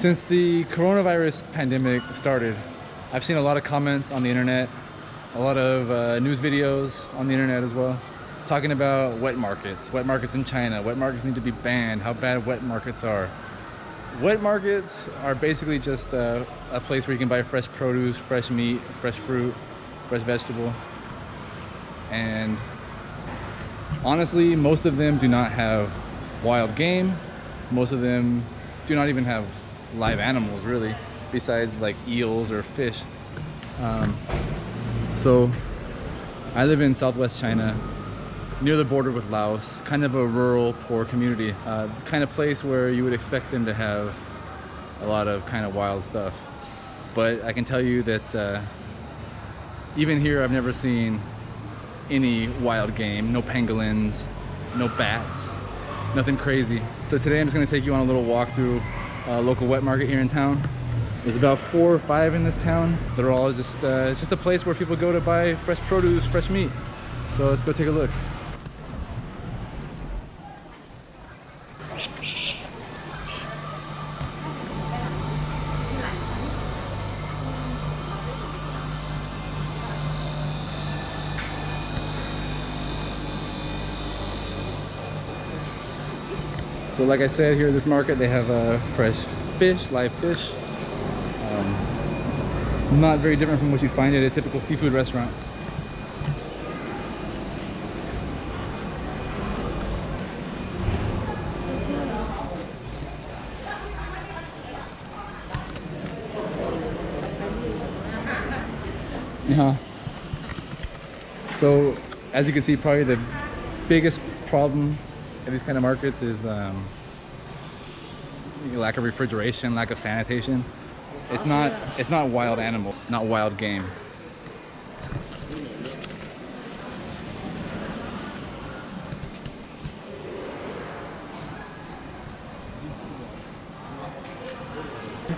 Since the coronavirus pandemic started, I've seen a lot of comments on the internet, a lot of news videos on the internet as well, talking about wet markets in China. Wet markets need to be banned, how bad wet markets are. Wet markets are basically just a place where you can buy fresh produce, fresh meat, fresh fruit, fresh vegetable. And honestly, most of them do not have wild game. Most of them do not even have live animals, really, besides like eels or fish. So I live in southwest China, near the border with Laos, kind of a rural, poor community. The kind of place where you would expect them to have a lot of kind of wild stuff. But I can tell you that even here, I've never seen any wild game, no pangolins, no bats, nothing crazy. So today I'm just gonna take you on a little walk through a local wet market here in town. There's about 4 or 5 in this town. They're all just, it's just a place where people go to buy fresh produce, fresh meat. So let's go take a look. So like I said, here at this market they have fresh fish, live fish. Not very different from what you find at a typical seafood restaurant. Yeah. So as you can see, probably the biggest problem at these kind of markets is lack of refrigeration, lack of sanitation. It's not wild animal, not wild game.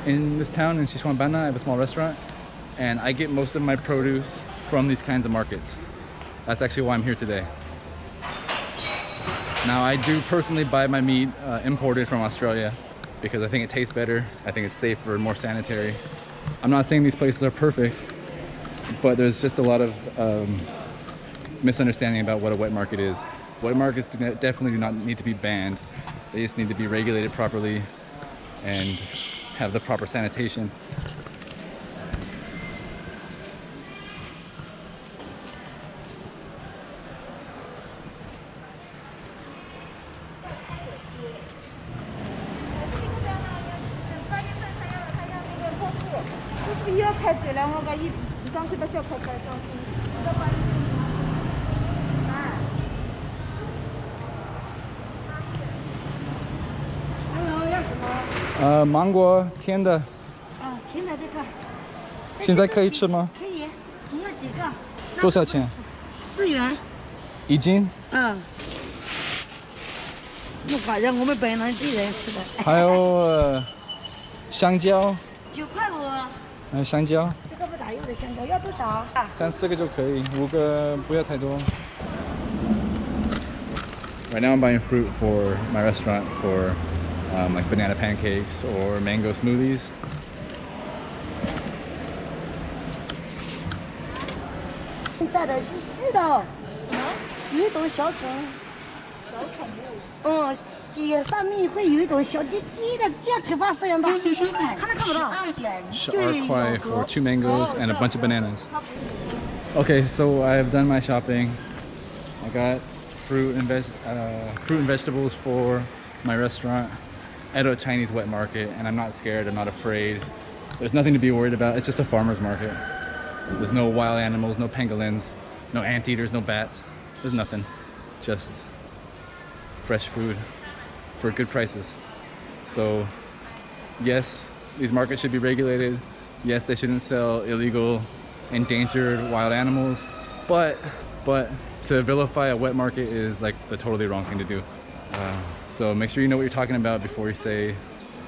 In this town, in Sichuanbana, I have a small restaurant, and I get most of my produce from these kinds of markets. That's actually why I'm here today. Now, I do personally buy my meat imported from Australia because I think it tastes better. I think it's safer, more sanitary. I'm not saying these places are perfect, but there's just a lot of misunderstanding about what a wet market is. Wet markets definitely do not need to be banned. They just need to be regulated properly and have the proper sanitation.芒果甜的。甜的这个。现在可以吃吗？可以，你要几个？多少钱？4元。一斤？那反正我们本地人吃的。还有香蕉。9块5。还有香蕉。这个不打油的香蕉要多少？3、4个就可以，5个不要太多。Right now I'm buying fruit for my restaurant for like banana pancakes or mango smoothies.带的是湿的，什么？有一种小宠物。底上面会有一种小滴滴的，像头发这样的，看不到。12块 for 2 mangoes and a bunch of bananas. Okay, so I've done my shopping. I got fruit and vegetables for my restaurant at a Chinese wet market, and I'm not scared, I'm not afraid. There's nothing to be worried about. It's just a farmer's market. There's no wild animals, no pangolins, no anteaters, no bats. There's nothing. Just fresh food for good prices. So yes, these markets should be regulated. Yes, they shouldn't sell illegal, endangered wild animals, but to vilify a wet market is like the totally wrong thing to do. So make sure you know what you're talking about before you say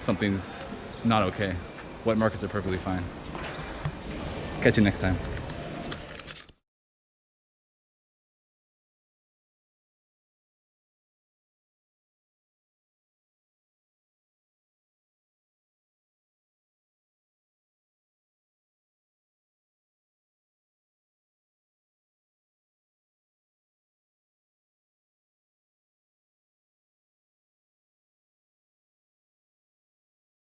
something's not okay. Wet markets are perfectly fine. Catch you next time.